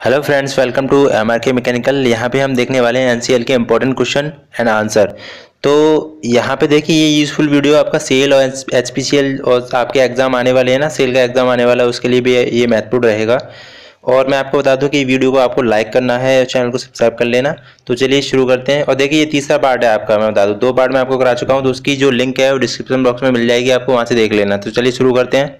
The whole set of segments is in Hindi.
Hello friends, welcome to MRK mechanical. यहाँ पे हम देखने वाले हैं एनसीएल के इम्पोर्टेंट क्वेश्चन एंड आंसर। तो यहाँ पे देखिए, ये यूज़फुल वीडियो आपका सेल और एचपीसीएल और आपके एग्ज़ाम आने वाले हैं ना, सेल का एग्ज़ाम आने वाला है, उसके लिए भी ये महत्वपूर्ण रहेगा। और मैं आपको बता दूं कि वीडियो को आपको लाइक करना है और चैनल को सब्सक्राइब कर लेना। तो चलिए शुरू करते हैं। और देखिए, ये तीसरा पार्ट है आपका। मैं बता दूं 2 पार्ट मैं आपको करा चुका हूँ, तो उसकी जो लिंक है वो डिस्क्रिप्शन बॉक्स में मिल जाएगी, आपको वहाँ से देख लेना। तो चलिए शुरू करते हैं।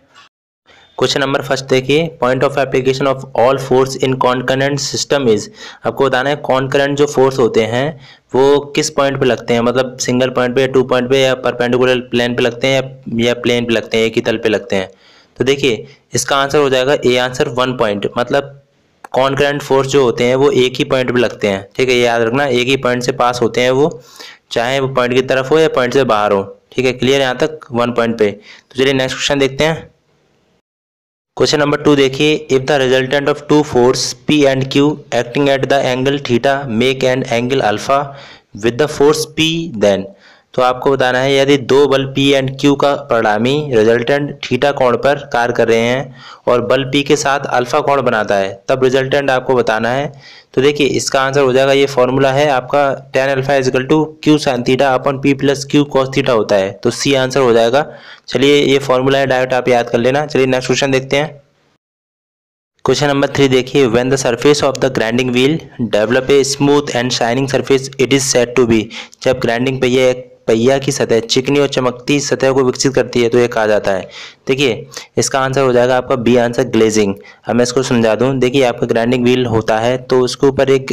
क्वेश्चन नंबर फर्स्ट देखिए, point of application of all force in concurrent system is. आपको बताना है कॉन्करेंट जो फोर्स होते हैं वो किस पॉइंट पे लगते हैं, मतलब सिंगल पॉइंट पे या 2 पॉइंट पे या परपेंडिकुलर प्लेन पे लगते हैं या प्लेन पे लगते हैं, एक ही तल पे लगते हैं। तो देखिए इसका आंसर हो जाएगा ए आंसर 1 पॉइंट। मतलब कॉन्करेंट फोर्स जो होते हैं वो एक ही पॉइंट पे लगते हैं। ठीक है, ये याद रखना, एक ही पॉइंट से पास होते हैं वो, चाहे वो पॉइंट की तरफ हो या पॉइंट से बाहर हो। ठीक है, क्लियर यहाँ तक 1 पॉइंट पे। तो चलिए नेक्स्ट क्वेश्चन देखते हैं। क्वेश्चन नंबर 2 देखिए, if the resultant of two forces P and Q acting at the angle theta make an angle alpha with the force P then. तो आपको बताना है यदि दो बल P एंड Q का परिणामी रिजल्टेंट थीटा कोण पर कार्य कर रहे हैं और बल P के साथ अल्फा कोण बनाता है, तब रिजल्टेंट आपको बताना है। तो देखिए इसका आंसर हो जाएगा, ये फॉर्मूला है आपका tan alpha equal to Q sin theta upon P plus Q cos theta होता है। तो C आंसर हो जाएगा। चलिए ये फॉर्मूला है, डायरेक्ट आप याद कर लेना। चलिए नेक्स्ट क्वेश्चन देखते हैं। क्वेश्चन नंबर 3 देखिए, when the surface of the grinding wheel develop a smooth and shining surface it is said to be. जब ग्राइंडिंग पहिया की सतह चिकनी और चमकती सतह को विकसित करती है तो ये कहा जाता है। देखिए इसका आंसर हो जाएगा आपका बी आंसर ग्लेजिंग। अब मैं इसको समझा दूं। देखिए आपका ग्राइंडिंग व्हील होता है तो उसके ऊपर एक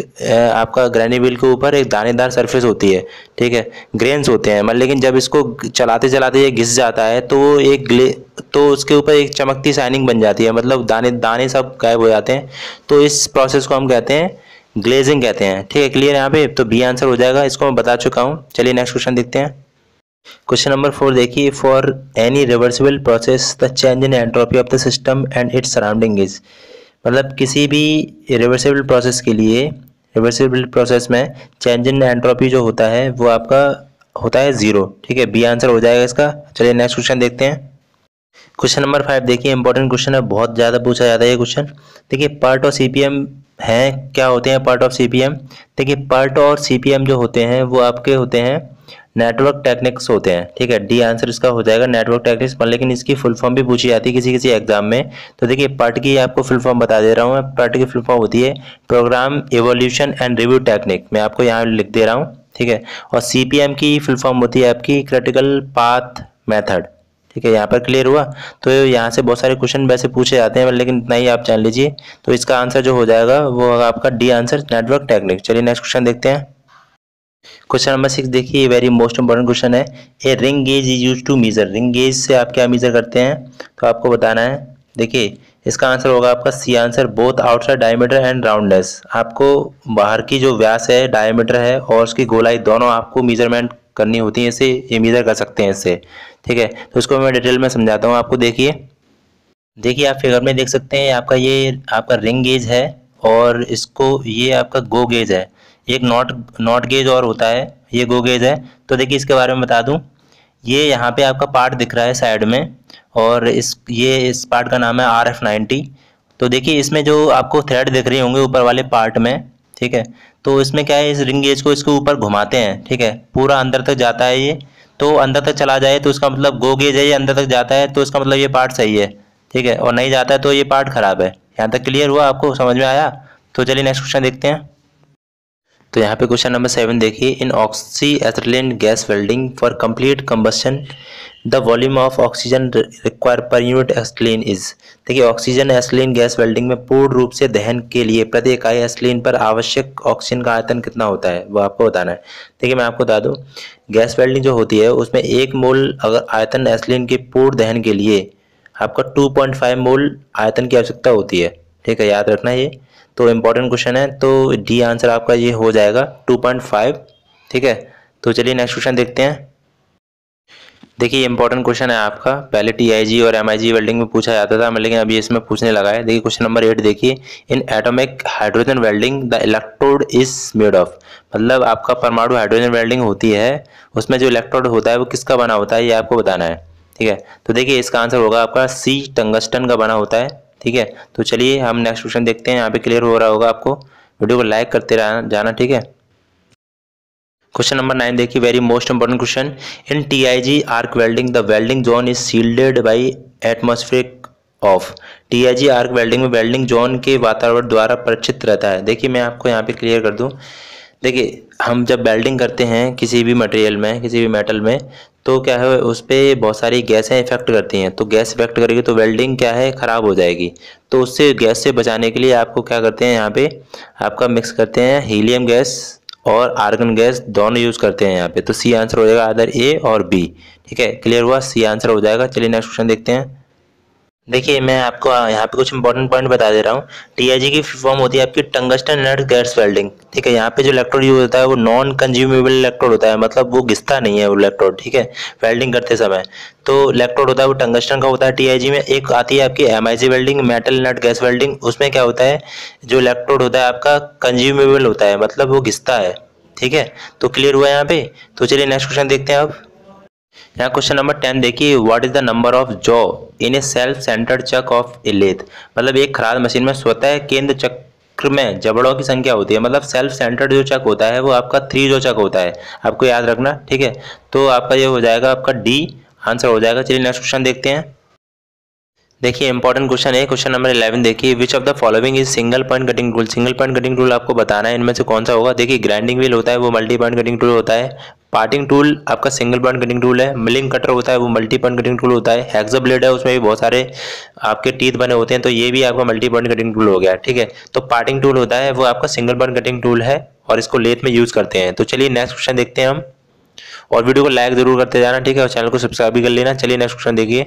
आपका ग्राइंडिंग व्हील के ऊपर एक दानेदार सरफेस होती है। ठीक है, ग्रेन्स होते हैं, मतलब लेकिन जब इसको चलाते चलाते ये घिस जाता है तो तो उसके ऊपर एक चमकती शाइनिंग बन जाती है, मतलब दाने दाने सब गायब हो जाते हैं। तो इस प्रोसेस को हम कहते हैं ग्लेजिंग कहते हैं। ठीक है, क्लियर यहाँ पे। तो बी आंसर हो जाएगा, इसको मैं बता चुका हूँ। चलिए नेक्स्ट क्वेश्चन देखते हैं। क्वेश्चन नंबर 4 देखिए, for any reversible process the change in entropy of the system and its surrounding is. मतलब किसी भी रिवर्सिबल प्रोसेस के लिए, रिवर्सिबल प्रोसेस में चेंज इन एंट्रोपी जो होता है वो आपका होता है 0। ठीक है, बी आंसर हो जाएगा इसका। चलिए नेक्स्ट क्वेश्चन देखते हैं। क्वेश्चन नंबर 5 देखिए, इंपॉर्टेंट क्वेश्चन है, बहुत ज़्यादा पूछा जाता है ये क्वेश्चन। देखिए पार्ट और सीपीएम हैं, क्या होते हैं पार्ट ऑफ सीपीएम। देखिए पार्ट और सीपीएम जो होते हैं वो आपके होते हैं नेटवर्क टेक्निक्स होते हैं। ठीक है, डी आंसर इसका हो जाएगा नेटवर्क टेक्निक्स पर, लेकिन इसकी फुल फॉर्म भी पूछी जाती है किसी किसी एग्जाम में। तो देखिए पार्ट की आपको फुल फॉर्म बता दे रहा हूँ मैं। पार्ट की फुल फॉर्म होती है programme evolution and review technique, मैं आपको यहाँ लिख दे रहा हूँ। ठीक है, और सीपीएम की फुल फॉर्म होती है आपकी क्रिटिकल पाथ मेथड। ठीक है, यहाँ पर क्लियर हुआ। तो यहाँ से बहुत सारे क्वेश्चन वैसे पूछे जाते हैं, लेकिन इतना ही आप जान लीजिए। तो इसका आंसर जो हो जाएगा वो आपका डी आंसर नेटवर्क टेक्निक। चलिए नेक्स्ट क्वेश्चन देखते हैं। क्वेश्चन नंबर 6 देखिए, वेरी मोस्ट इंपॉर्टेंट क्वेश्चन है। A ring gauge is use to measure. Ring gauge से आप क्या मीजर करते हैं, तो आपको बताना है। देखिए इसका आंसर होगा आपका C answer, both outside diameter and roundness. आपको बाहर की जो व्यास है, डायमीटर है, और उसकी गोलाई दोनों आपको मेजरमेंट करनी होती है, इससे ये मीजर कर सकते हैं इससे। ठीक है, तो इसको मैं डिटेल में समझाता हूँ आपको। देखिए आप फिगर में देख सकते हैं, आपका ये आपका रिंग गेज है और इसको ये आपका गो गेज है। एक नॉट गेज और होता है, ये गो गेज है। तो देखिए इसके बारे में बता दूं, ये यहाँ पे आपका पार्ट दिख रहा है साइड में, और इस पार्ट का नाम है RF90। तो देखिए इसमें जो आपको थ्रेड दिख रही होंगे ऊपर वाले पार्ट में, ठीक है, तो इसमें क्या है, इस रिंग गेज को इसके ऊपर घुमाते हैं। ठीक है, पूरा अंदर तक जाता है ये, तो अंदर तक चला जाए तो इसका मतलब गो गेज है, ये अंदर तक जाता है तो इसका मतलब ये पार्ट सही है। ठीक है, और नहीं जाता है तो ये पार्ट खराब है। यहाँ तक क्लियर हुआ, आपको समझ में आया। तो चलिए नेक्स्ट क्वेश्चन देखते हैं। तो यहाँ पे क्वेश्चन नंबर 7 देखिए, in oxy ethylene gas welding for complete combustion the volume of oxygen require per unit ethylene is. देखिए ऑक्सीजन एथिलीन गैस वेल्डिंग में पूर्ण रूप से दहन के लिए प्रति इकाई एथिलीन पर आवश्यक ऑक्सीजन का आयतन कितना होता है, वो आपको बताना है। देखिए मैं आपको बता दूं, गैस वेल्डिंग जो होती है उसमें 1 मोल अगर आयतन एथिलीन के पूर्ण दहन के लिए आपका 2.5 मोल आयतन की आवश्यकता होती है। ठीक है, याद रखना ये। तो इम्पोर्टेंट क्वेश्चन है, तो डी आंसर आपका ये हो जाएगा 2.5। ठीक है, तो चलिए नेक्स्ट क्वेश्चन देखते हैं। देखिए इंपॉर्टेंट क्वेश्चन है आपका, पहले टीआईजी और एमआईजी वेल्डिंग में पूछा जाता था, लेकिन अभी इसमें पूछने लगा है। देखिए क्वेश्चन नंबर 8 देखिए, in atomic hydrogen welding the electrode is made of. मतलब आपका परमाणु हाइड्रोजन वेल्डिंग होती है, उसमें जो इलेक्ट्रोड होता है वो किसका बना होता है, ये आपको बताना है। ठीक है, तो देखिए इसका आंसर होगा आपका सी, टंगस्टन का बना होता है। ठीक है। तो चलिए हम नेक्स्ट क्वेश्चन देखते हैं, यहाँ पे क्लियर हो रहा होगा आपको। वीडियो को लाइक करते जाना, ठीक है। क्वेश्चन नंबर 9 देखिए, very most important question. In TIG arc welding the welding zone is shielded by atmospheric of. TIG arc welding में वेल्डिंग जोन के वातावरण द्वारा परिचित रहता है। देखिए मैं आपको यहाँ पे क्लियर कर दूं, देखिए हम जब वेल्डिंग करते हैं किसी भी मटेरियल में, किसी भी मेटल में, तो क्या है उस पर बहुत सारी गैसें इफेक्ट करती हैं। तो गैस इफेक्ट करेगी तो वेल्डिंग क्या है, ख़राब हो जाएगी। तो उससे गैस से बचाने के लिए आपको क्या करते हैं, यहाँ पे आपका मिक्स करते हैं हीलियम गैस और आर्गन गैस, दोनों यूज़ करते हैं यहाँ पे। तो सी आंसर हो जाएगा अदर ए और बी, ठीक है। क्लियर हुआ, सी आंसर हो जाएगा। चलिए नेक्स्ट क्वेश्चन देखते हैं। देखिए मैं आपको यहाँ पे कुछ इंपॉर्टेंट पॉइंट बता दे रहा हूँ। टीआईजी की फॉर्म होती है आपकी टंगस्टन इनर्ट गैस वेल्डिंग, ठीक है। यहाँ पे जो इलेक्ट्रोड यूज होता है वो नॉन कंज्यूमेबल इलेक्ट्रोड होता है, मतलब वो घिसता नहीं है वो इलेक्ट्रोड, ठीक है, वेल्डिंग करते समय। तो इलेक्ट्रोड होता है वो टंगस्टन का होता है टीआईजी में। एक आती है आपकी MIG welding, metal inert gas welding. उसमें क्या होता है, जो इलेक्ट्रोड होता है आपका कंज्यूमेबल होता है, मतलब वो घिसता है, ठीक है। तो क्लियर हुआ यहाँ पे। तो चलिए नेक्स्ट क्वेश्चन देखते हैं अब। यहाँ क्वेश्चन नंबर 10 देखिए, what is the number of jaw in a self centred chuck of a lathe. मतलब एक खराद मशीन में स्वतः केंद्र चक्र में जबड़ों की संख्या होती है। मतलब सेल्फ सेंटर्ड जो चक होता है वो आपका 3 जो चक होता है, आपको याद रखना, ठीक है। तो आपका ये हो जाएगा आपका डी आंसर हो जाएगा। चलिए नेक्स्ट क्वेश्चन देखते हैं। देखिए इंपॉर्टेंट क्वेश्चन है, क्वेश्चन नंबर 11 देखिए, which of the following is single point cutting tool. Single point cutting tool आपको बताना है इनमें से कौन सा होगा। देखिए ग्राइंडिंग व्हील होता है वो मल्टी पॉइंट कटिंग टूल होता है। पार्टिंग टूल आपका सिंगल पॉइंट कटिंग टूल है। मिलिंग कटर होता है वो मल्टी पॉइंट कटिंग टूल होता है। हेक्सा ब्लेड है उसमें भी बहुत सारे आपके टीथ बने होते हैं, तो ये भी आपका मल्टी पॉइंट कटिंग टूल हो गया, ठीक है। तो पार्टिंग टूल होता है वो आपका सिंगल पॉइंट कटिंग टूल है और इसको लेथ में यूज करते हैं। तो चलिए नेक्स्ट क्वेश्चन देखते हैं हम, और वीडियो को लाइक जरूर करते जाना, ठीक है, और चैनल को सब्सक्राइब भी कर लेना। चलिए नेक्स्ट क्वेश्चन देखिए।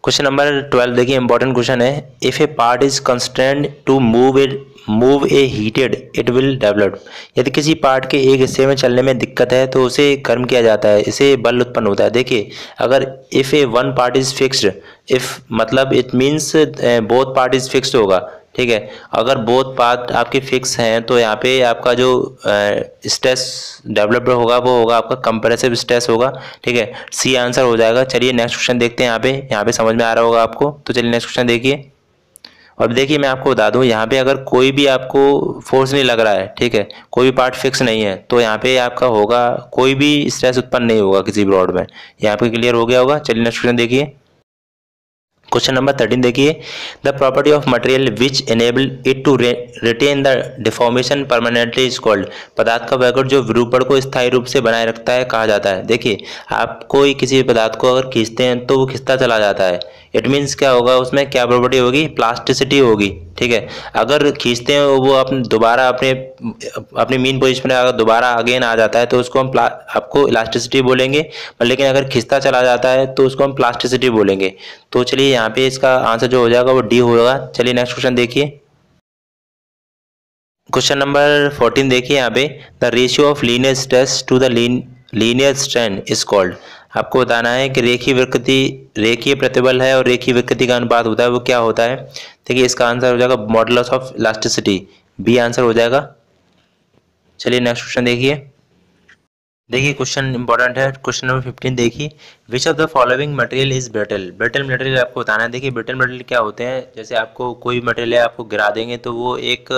क्वेश्चन नंबर 12 देखिए, इंपॉर्टेंट क्वेश्चन है। If a part is constrained to move a heated it will develop. यदि किसी पार्ट के एक हिस्से में चलने में दिक्कत है तो उसे गर्म किया जाता है, इसे बल उत्पन्न होता है। देखिए अगर if a one part is fixed, if मतलब it means both part is fixed होगा, ठीक है। अगर बोथ पार्ट आपके फिक्स हैं तो यहाँ पे आपका जो स्ट्रेस डेवलप्ड होगा वो होगा आपका कंप्रेसिव स्ट्रेस होगा, ठीक है। सी आंसर हो जाएगा। चलिए नेक्स्ट क्वेश्चन देखते हैं। यहाँ पे समझ में आ रहा होगा आपको। तो चलिए नेक्स्ट क्वेश्चन देखिए। और देखिए मैं आपको बता दूं, यहाँ पे अगर कोई भी आपको फोर्स नहीं लग रहा है, ठीक है, कोई भी पार्ट फिक्स नहीं है, तो यहाँ पे आपका होगा कोई भी स्ट्रेस उत्पन्न नहीं होगा किसी भी रॉड में। यहाँ पे क्लियर हो गया होगा। चलिए नेक्स्ट क्वेश्चन देखिए। क्वेश्चन नंबर 13 देखिए, the property of material which enable it to retain the deformation permanently is called. पदार्थ का वैगुण जो विरूपण को स्थायी रूप से बनाए रखता है कहा जाता है। देखिए आप कोई किसी पदार्थ को अगर खींचते हैं तो वो खिंचता चला जाता है। इट मीन्स क्या होगा, उसमें क्या प्रॉपर्टी होगी, प्लास्टिसिटी होगी, ठीक है। अगर खींचते हैं वो अपने दोबारा अपने मीन पोजीशन में अगर दोबारा अगेन आ जाता है तो उसको हम आपको इलास्टिसिटी बोलेंगे, लेकिन अगर खिंचता चला जाता है तो उसको हम प्लास्टिसिटी बोलेंगे। तो चलिए यहाँ पे इसका आंसर जो हो जाएगा वो डी होगा। चलिए नेक्स्ट क्वेश्चन देखिए। क्वेश्चन नंबर 14 देखिए, यहाँ पे the ratio of linear stress to the linear strain is called. आपको बताना है कि रेखीय प्रतिबल है और रेखीय विकृति का अनुपात होता है वो क्या होता है। देखिए इसका आंसर हो जाएगा modulus of elasticity, B answer हो जाएगा। चलिए नेक्स्ट क्वेश्चन देखिए। देखिए क्वेश्चन इंपॉर्टेंट है, क्वेश्चन नंबर 15 देखिए, which of the following material is brittle. Brittle material आपको बताना है। देखिए ब्रिटल मटेरियल क्या होते हैं, जैसे आपको कोई मटेरियल है आपको गिरा देंगे तो वो एक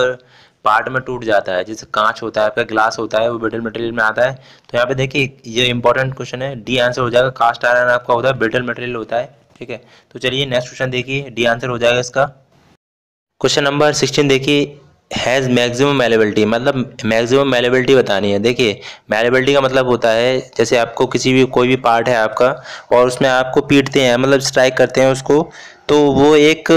पार्ट में टूट जाता है, जैसे कांच होता है आपका, ग्लास होता है, वो ब्रिटल मटेरियल में आता है। तो यहाँ पे देखिए ये इंपॉर्टेंट क्वेश्चन है, डी आंसर हो जाएगा। कास्ट आयरन आपका होता है ब्रिटल मटेरियल होता है, ठीक है। तो चलिए नेक्स्ट क्वेश्चन देखिए, डी आंसर हो जाएगा इसका। क्वेश्चन नंबर 16 देखिए, हैज़ मैक्सिमम मैलेबिलिटी, मतलब मैक्सिमम मैलेबिलिटी बतानी है। देखिए मैलेबिलिटी का मतलब होता है जैसे आपको कोई भी पार्ट है आपका और उसमें आपको पीटते हैं, मतलब स्ट्राइक करते हैं उसको, तो वो एक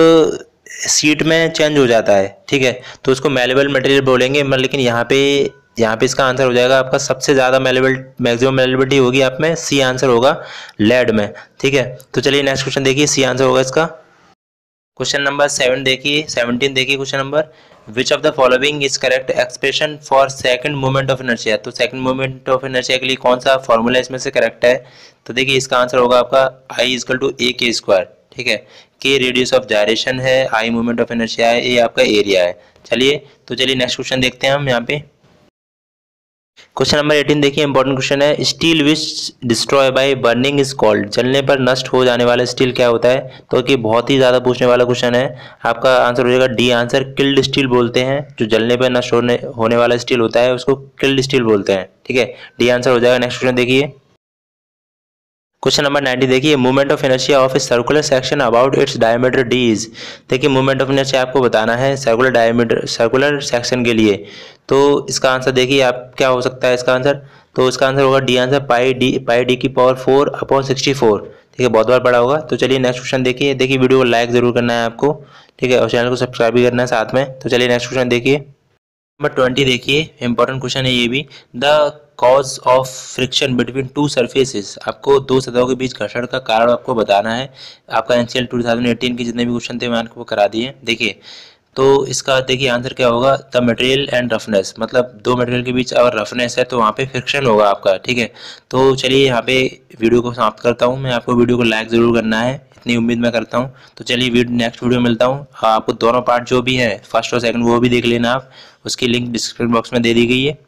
सीट में चेंज हो जाता है, ठीक है। तो उसको मैलेबल मटेरियल बोलेंगे। लेकिन यहाँ पे इसका आंसर हो जाएगा आपका सबसे ज़्यादा मैक्सिमम मैलेबिलिटी होगी आप में, सी आंसर होगा लेड में, ठीक है। तो चलिए नेक्स्ट क्वेश्चन देखिए, सी आंसर होगा इसका। क्वेश्चन नंबर 17 देखिए question number, which of the following is correct expression for second moment of inertia. तो सेकंड मोमेंट ऑफ इनर्शिया के लिए कौन सा फॉर्मूला इसमें से करेक्ट है। तो देखिए इसका आंसर होगा आपका आई इजकल टू ए के स्क्वायर, ठीक है। के रेडियस ऑफ जायरेशन है, आई मोमेंट ऑफ इनर्शिया है, ये आपका एरिया है। चलिए नेक्स्ट क्वेश्चन देखते हैं हम यहाँ पे। क्वेश्चन नंबर 18 देखिए, इंपॉर्टेंट क्वेश्चन है। Steel which destroy by burning is called. जलने पर नष्ट हो जाने वाला स्टील क्या होता है? तो कि बहुत ही ज़्यादा पूछने वाला क्वेश्चन है। आपका आंसर हो जाएगा डी आंसर, किल्ड स्टील बोलते हैं। जो जलने पर नष्ट होने वाला स्टील होता है उसको किल्ड स्टील बोलते हैं। ठीक है, डी आंसर हो जाएगा। नेक्स्ट क्वेश्चन देखिए, क्वेश्चन नंबर 90 देखिए, movement of inertia of a circular section about its diameter D is. देखिए, मूवमेंट ऑफ इनर्शिया आपको बताना है सर्कुलर सेक्शन के लिए। तो इसका आंसर देखिए आप क्या हो सकता है इसका आंसर। तो इसका आंसर होगा डी आंसर, पाई डी की पावर 4/64। ठीक है, बहुत बार पढ़ा होगा। तो चलिए नेक्स्ट क्वेश्चन देखिए। देखिए, वीडियो को लाइक जरूर करना है आपको, ठीक है, और चैनल को सब्सक्राइब भी करना है साथ में। तो चलिए नेक्स्ट क्वेश्चन देखिए, नंबर 20 देखिए, इंपॉर्टेंट क्वेश्चन है ये भी। The cause of friction between two surfaces. आपको दो सतहों के बीच घर्षण का कारण आपको बताना है। आपका एनसीएल 2018 के जितने भी क्वेश्चन थे मैंने आपको करा दिए। देखिए, तो इसका देखिए आंसर क्या होगा, द मटेरियल एंड रफनेस। मतलब दो मटेरियल के बीच अगर रफनेस है तो वहाँ पे फ्रिक्शन होगा आपका। ठीक है, तो चलिए यहाँ पे वीडियो को समाप्त करता हूँ मैं। आपको वीडियो को लाइक ज़रूर करना है, इतनी उम्मीद मैं करता हूँ। तो चलिए नेक्स्ट वीडियो मिलता हूँ। आपको दोनों पार्ट जो भी है फर्स्ट और सेकंड वो भी देख लेना आप, उसकी लिंक डिस्क्रिप्शन बॉक्स में दे दी गई है।